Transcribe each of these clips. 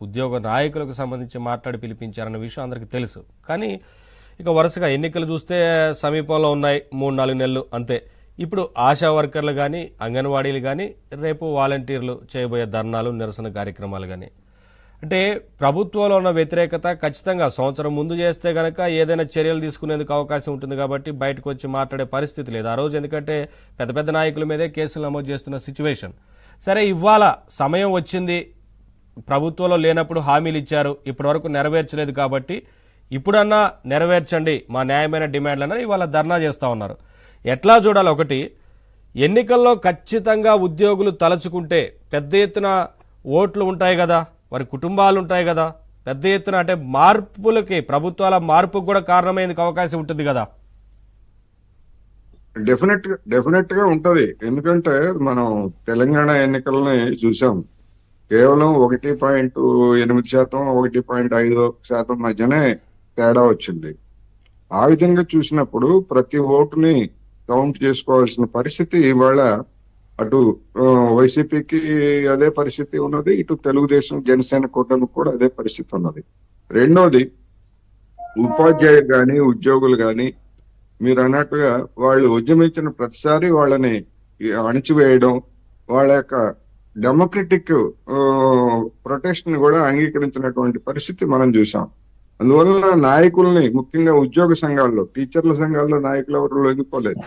ఉద్యోగ నాయకులకు సంబంధించి మాట్లాడి పిలిపించారన్న విషయం అందరికీ తెలుసు. కానీ ఇక వరుసగా ఎన్నికలు చూస్తే సమీపంలో ఉన్నాయి, 3-4 నెలలు అంతే. ఇప్పుడు ఆశా వర్కర్లు కానీ, అంగన్వాడీలు కానీ, రేపు వాలంటీర్లు చేయబోయే ధర్నాలు, నిరసన కార్యక్రమాలు కానీ, అంటే ప్రభుత్వంలో ఉన్న వ్యతిరేకత ఖచ్చితంగా సంవత్సరం ముందు చేస్తే గనక ఏదైనా చర్యలు తీసుకునేందుకు అవకాశం ఉంటుంది కాబట్టి బయటకు వచ్చి మాట్లాడే పరిస్థితి లేదు ఆ రోజు. ఎందుకంటే పెద్ద పెద్ద నాయకుల మీదే కేసులు నమోదు చేస్తున్న సిచ్యువేషన్. సరే, ఇవాళ సమయం వచ్చింది, ప్రభుత్వంలో లేనప్పుడు హామీలు ఇచ్చారు, ఇప్పటివరకు నెరవేర్చలేదు కాబట్టి ఇప్పుడన్నా నెరవేర్చండి మా న్యాయమైన డిమాండ్లన్నా ఇవాళ ధర్నా చేస్తూ ఉన్నారు. ఎట్లా చూడాలి? ఒకటి, ఎన్నికల్లో ఖచ్చితంగా ఉద్యోగులు తలచుకుంటే పెద్ద ఎత్తున ఓట్లు ఉంటాయి కదా, వారి కుటుంబాలు ఉంటాయి కదా, పెద్ద ఎత్తున అంటే మార్పులకి, ప్రభుత్వాల మార్పుకు కూడా కారణమైనందుకు అవకాశం ఉంటుంది కదా. డెఫినెట్ గా ఉంటది. ఎందుకంటే మనం తెలంగాణ ఎన్నికల్ని చూసాం. కేవలం 1.8%, 1.5% మధ్యనే తేడా వచ్చింది. ఆ విధంగా చూసినప్పుడు ప్రతి ఓటుని కౌంట్ చేసుకోవాల్సిన పరిస్థితి ఇవాళ అటు వైసీపీకి అదే పరిస్థితి ఉన్నది, ఇటు తెలుగుదేశం జనసేన కూటమికి కూడా అదే పరిస్థితి ఉన్నది. రెండోది, ఉపాధ్యాయులు గాని, ఉద్యోగులు గాని, మీరు అన్నట్టుగా వాళ్ళు ఉద్యమించిన ప్రతిసారి వాళ్ళని అణిచివేయడం, వాళ్ళ యొక్క డెమోక్రటిక్ ప్రొటెస్ట్ ని కూడా అంగీకరించినటువంటి పరిస్థితి మనం చూసాం. అందువల్ల నాయకుల్ని, ముఖ్యంగా ఉద్యోగ సంఘాల్లో, టీచర్ల సంఘాల్లో నాయకులు ఎవరు లొంగిపోలేదు.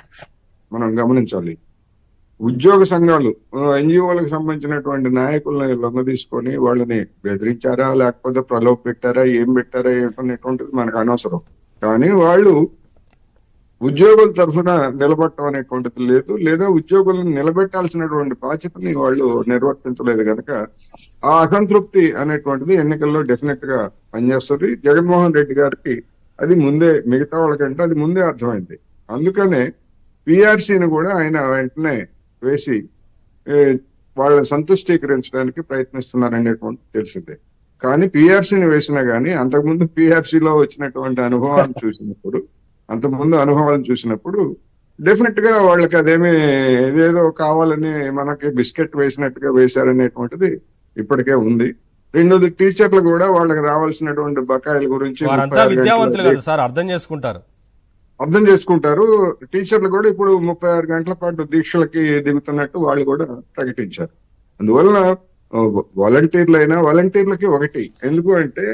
మనం గమనించాలి. ఉద్యోగ సంఘాలు, ఎన్జిఓలకు సంబంధించినటువంటి నాయకుల్ని లొంగ తీసుకొని వాళ్ళని బెదిరించారా, లేకపోతే ప్రలోభ పెట్టారా, ఏం పెట్టారా ఏంటనేటువంటిది మనకు అనవసరం. కానీ వాళ్ళు ఉద్యోగుల తరఫున నిలబడటం అనేటువంటిది లేదు, లేదా ఉద్యోగులను నిలబెట్టాల్సినటువంటి బాధ్యతని వాళ్ళు నిర్వర్తించలేదు కనుక ఆ అసంతృప్తి అనేటువంటిది ఎన్నికల్లో డెఫినెట్ గా పనిచేస్తుంది. జగన్మోహన్ రెడ్డి గారికి అది ముందే, మిగతా వాళ్ళకంటే అది ముందే అర్థమైంది. అందుకనే పిఆర్సీని కూడా ఆయన వెంటనే వేసి వాళ్ళని సంతుష్టీకరించడానికి ప్రయత్నిస్తున్నారనేటువంటి తెలిసిందే. కానీ పిఆర్సీని వేసినా గానీ అంతకుముందు పిఆర్సీలో వచ్చినటువంటి అనుభవాలను చూసినప్పుడు డెఫినెట్ గా వాళ్ళకి అదేమి ఏదేదో కావాలని మనకి బిస్కెట్ వేసినట్టుగా వేశారనేటువంటిది ఇప్పటికే ఉంది. రెండోది, టీచర్లు కూడా వాళ్ళకి రావాల్సినటువంటి బకాయిల గురించి అర్థం చేసుకుంటారు. టీచర్లు కూడా ఇప్పుడు 36 గంటల పాటు దీక్షలకి దిగుతున్నట్టు వాళ్ళు కూడా ప్రకటించారు. అందువలన వాలంటీర్లకి ఒకటి, ఎందుకు అంటే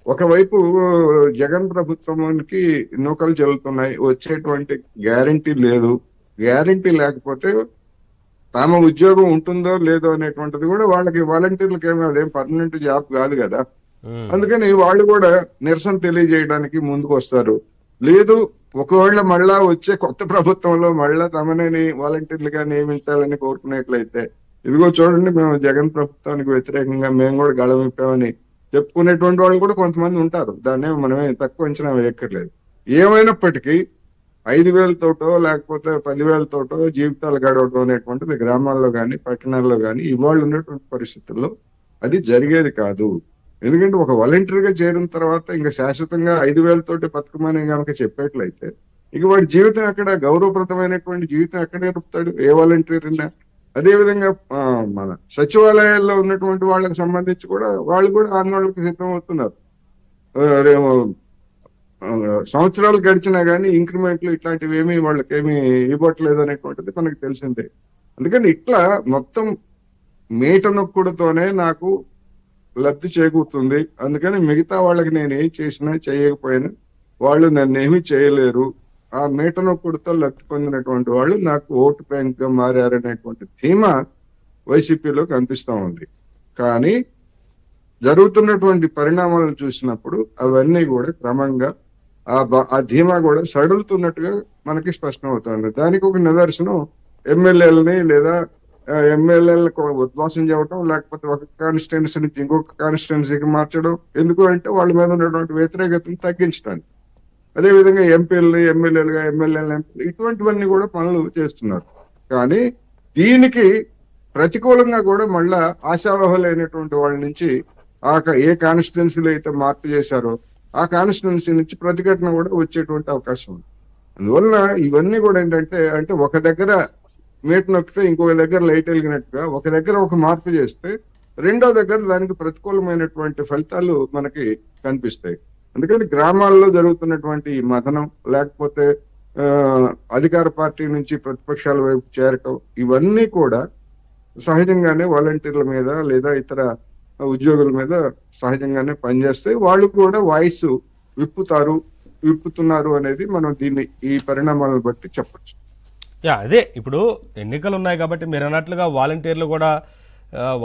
ఒకవైపు జగన్ ప్రభుత్వానికి నూకలు చెల్లుతున్నాయి, వచ్చేటువంటి గ్యారంటీ లేదు. గ్యారంటీ లేకపోతే తమ ఉద్యోగం ఉంటుందో లేదో అనేటువంటిది కూడా వాళ్ళకి, వాలంటీర్లకి ఏమో అదేం పర్మనెంట్ జాబ్ కాదు కదా. అందుకని వాళ్ళు కూడా నిరసన తెలియజేయడానికి ముందుకు వస్తారు. లేదు, ఒకవేళ మళ్ళా వచ్చే కొత్త ప్రభుత్వంలో మళ్ళా తమని వాలంటీర్లుగా నియమించాలని కోరుకునేట్లయితే, ఇదిగో చూడండి మేము జగన్ ప్రభుత్వానికి వ్యతిరేకంగా మేము కూడా గళమిప్పామని చెప్పుకునేటువంటి వాళ్ళు కూడా కొంతమంది ఉంటారు. దాన్నే మనమే తక్కువ అంచనా వేయక్కర్లేదు. ఏమైనప్పటికీ 5,000తోటో లేకపోతే 10,000తోటో జీవితాలు గడవడం అనేటువంటిది గ్రామాల్లో గాని, పట్టణాల్లో గాని ఇవాళ ఉన్నటువంటి పరిస్థితుల్లో అది జరిగేది కాదు. ఎందుకంటే ఒక వాలంటీర్ గా చేరిన తర్వాత ఇంకా శాశ్వతంగా 5,000తోటి బతకమని కనుక చెప్పేట్లయితే ఇక వాడి జీవితం ఎక్కడ, గౌరవప్రదమైనటువంటి జీవితం ఎక్కడ గడుపుతాడు ఏ వాలంటీర్ అయినా? అదేవిధంగా మన సచివాలయాల్లో ఉన్నటువంటి వాళ్ళకి సంబంధించి కూడా వాళ్ళు కూడా ఆందోళనకు సిద్ధం అవుతున్నారు. సంవత్సరాలు గడిచినా గానీ ఇంక్రిమెంట్లు ఇట్లాంటివి ఏమీ వాళ్ళకేమీ ఇవ్వట్లేదు అనేటువంటిది మనకు తెలిసిందే. అందుకని ఇట్లా మొత్తం మీట నొక్కుడుతోనే నాకు లబ్ధి చేకూరుతుంది. అందుకని మిగతా వాళ్ళకి నేను ఏం చేసినా చేయకపోయినా వాళ్ళు నన్ను ఏమీ చేయలేరు. ఆ మీట నొక్కుడుతో లబ్ధి పొందినటువంటి వాళ్ళు నాకు ఓటు బ్యాంక్ గా మారారనేటువంటి ధీమా వైసీపీలో కనిపిస్తా ఉంది. కానీ జరుగుతున్నటువంటి పరిణామాలను చూసినప్పుడు అవన్నీ కూడా క్రమంగా ఆ ధీమా కూడా సడులుతున్నట్టుగా మనకి స్పష్టం అవుతుంది. దానికి ఒక నిదర్శనం ఎమ్మెల్యేలని లేదా ఎమ్మెల్యేలకు ఉద్వాసం చేయడం, లేకపోతే ఒక కాన్స్టిట్యున్సీ నుంచి ఇంకొక కాన్స్టిట్యున్సీకి మార్చడం. ఎందుకు అంటే వాళ్ళ మీద ఉన్నటువంటి వ్యతిరేకతను తగ్గించడానికి. అదేవిధంగా ఎంపీలని ఎమ్మెల్యేలుగా, ఎంపీలు ఇటువంటివన్నీ కూడా పనులు చేస్తున్నారు. కానీ దీనికి ప్రతికూలంగా కూడా మళ్ళా ఆశావహులైనటువంటి వాళ్ళ నుంచి ఏ కాన్స్టిట్యున్సీలో అయితే మార్పు చేశారో ఆ కాన్స్టిట్యున్సీ నుంచి ప్రతిఘటన కూడా వచ్చేటువంటి అవకాశం ఉంది. అందువల్ల ఇవన్నీ కూడా ఏంటంటే, అంటే ఒక దగ్గర మీట నొక్కితే ఇంకొక దగ్గర లైట్ వెలిగినట్టుగా ఒక దగ్గర ఒక మార్పు చేస్తే రెండో దగ్గర దానికి ప్రతికూలమైనటువంటి ఫలితాలు మనకి కనిపిస్తాయి. అందుకని గ్రామాల్లో జరుగుతున్నటువంటి ఈ మథనం, లేకపోతే ఆ, అధికార పార్టీ నుంచి ప్రతిపక్షాల వైపు చేరటం, ఇవన్నీ కూడా సహజంగానే వాలంటీర్ల మీద లేదా ఇతర ఉద్యోగుల మీద సహజంగానే పనిచేస్తాయి. వాళ్ళు కూడా వాయిస్ విప్పుతున్నారు అనేది మనం దీన్ని ఈ పరిణామాలను బట్టి చెప్పొచ్చు. అదే ఇప్పుడు ఎన్నికలు ఉన్నాయి కాబట్టి మీరు అన్నట్లుగా వాలంటీర్లు కూడా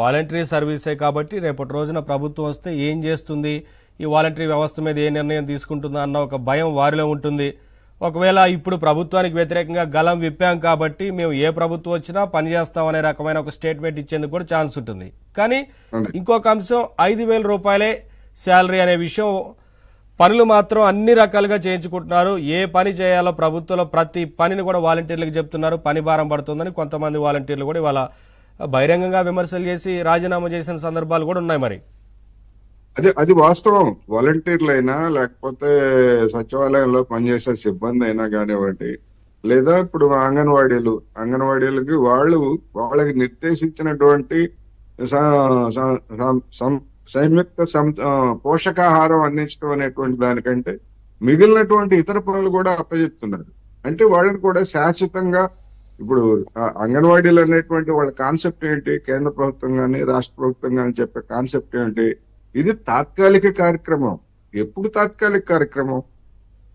వాలంటరీ సర్వీసే కాబట్టి రేపటి రోజున ప్రభుత్వం వస్తే ఏం చేస్తుంది, ఈ వాలంటరీ వ్యవస్థ మీద ఏ నిర్ణయం తీసుకుంటుందా అన్న ఒక భయం వారిలో ఉంటుంది. ఒకవేళ ఇప్పుడు ప్రభుత్వానికి వ్యతిరేకంగా గలం విప్పాం కాబట్టి మేము ఏ ప్రభుత్వం వచ్చినా పనిచేస్తాం అనే రకమైన ఒక స్టేట్మెంట్ ఇచ్చేందుకు కూడా ఛాన్స్ ఉంటుంది. కానీ ఇంకొక అంశం 5,000 రూపాయలే శాలరీ అనే విషయం, పనులు మాత్రం అన్ని రకాలుగా చేయించుకుంటున్నారు. ఏ పని చేయాలో ప్రభుత్వంలో ప్రతి పనిని కూడా వాలంటీర్లకు చెప్తున్నారు. పని భారం పడుతుందని కొంతమంది వాలంటీర్లు కూడా ఇవాళ బహిరంగంగా విమర్శలు చేసి రాజీనామా చేసిన సందర్భాలు కూడా ఉన్నాయి. మరి అది వాస్తవం. వాలంటీర్లైనా లేకపోతే సచివాలయంలో పనిచేసే సిబ్బంది అయినా కానివ్వండి, లేదా ఇప్పుడు అంగన్వాడీలకి వాళ్ళకి నిర్దేశించినటువంటి సంయుక్త పోషకాహారం అందించడం అనేటువంటి దానికంటే మిగిలినటువంటి ఇతర పనులు కూడా అప్పచెప్తున్నారు. అంటే వాళ్ళని కూడా శాశ్వతంగా ఇప్పుడు అంగన్వాడీలు అనేటువంటి వాళ్ళ కాన్సెప్ట్ ఏంటి, కేంద్ర ప్రభుత్వం కానీ రాష్ట్ర ప్రభుత్వం కానీ చెప్పే కాన్సెప్ట్ ఏంటి, ఇది తాత్కాలిక కార్యక్రమం. ఎప్పుడు తాత్కాలిక కార్యక్రమం?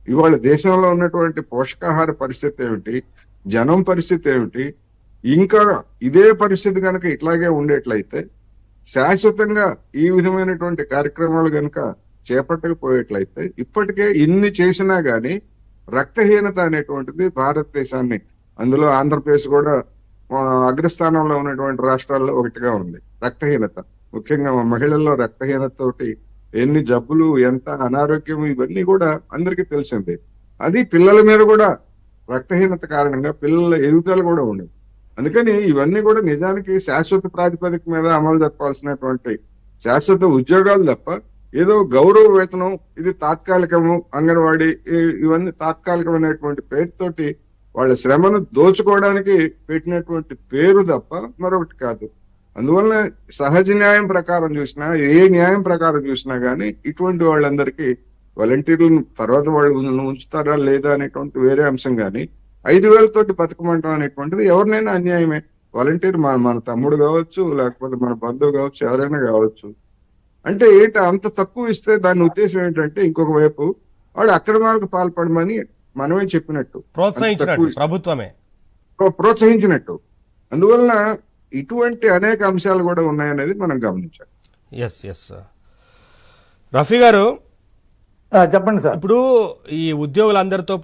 ఇవాళ దేశంలో ఉన్నటువంటి పోషకాహార పరిస్థితి ఏమిటి, జనం పరిస్థితి ఏమిటి, ఇంకా ఇదే పరిస్థితి కనుక ఇట్లాగే ఉండేట్లయితే శాశ్వతంగా ఈ విధమైనటువంటి కార్యక్రమాలు కనుక చేపట్టకపోయేట్లయితే ఇప్పటికే ఇన్ని చేసినా గాని రక్తహీనత అనేటువంటిది భారతదేశాన్ని, అందులో ఆంధ్రప్రదేశ్ కూడా అగ్రస్థానంలో ఉన్నటువంటి రాష్ట్రాల్లో ఒకటిగా ఉంది. రక్తహీనత, ముఖ్యంగా మహిళల్లో రక్తహీనత తోటి ఎన్ని జబ్బులు, ఎంత అనారోగ్యం, ఇవన్నీ కూడా అందరికీ తెలిసిందే. అది పిల్లల మీద కూడా రక్తహీనత కారణంగా పిల్లల ఎదుగుదల కూడా ఉండదు. అందుకని ఇవన్నీ కూడా నిజానికి శాశ్వత ప్రాతిపదిక మీద అమలు జరపాల్సినటువంటి శాశ్వత ఉద్యోగాలు తప్ప ఏదో గౌరవ వేతనం, ఇది తాత్కాలికము, అంగన్వాడీ ఇవన్నీ తాత్కాలికమైనటువంటి పేరుతోటి వాళ్ళ శ్రమను దోచుకోవడానికి పెట్టినటువంటి పేరు తప్ప మరొకటి కాదు. అందువల్ల సహజ న్యాయం ప్రకారం చూసినా, ఏ న్యాయం ప్రకారం చూసినా గానీ ఇటువంటి వాళ్ళందరికీ వాలంటీర్లను తర్వాత వాళ్ళు ఉంచుతారా లేదా అనేటువంటి వేరే అంశం గానీ 5,000 తోటి బతకమంటాం అనేటువంటిది ఎవరినైనా అన్యాయమే. వాలంటీర్ మన తమ్ముడు కావచ్చు, లేకపోతే మన బంధువు కావచ్చు, ఎవరైనా కావచ్చు. అంటే ఏంటి అంత తక్కువ ఇస్తే దాని ఉద్దేశం ఏంటంటే ఇంకొక వైపు వాడు అక్రమాలకు పాల్పడమని మనమే చెప్పినట్టు, ప్రభుత్వమే ప్రోత్సహించినట్టు. అందువలన ఇటువంటి అనేక అంశాలు కూడా ఉన్నాయనేది మనం గమనించాలి. ఎస్ రఫీ గారు చెప్పండి సార్. ఇప్పుడు ఈ ఉద్యోగులందరితో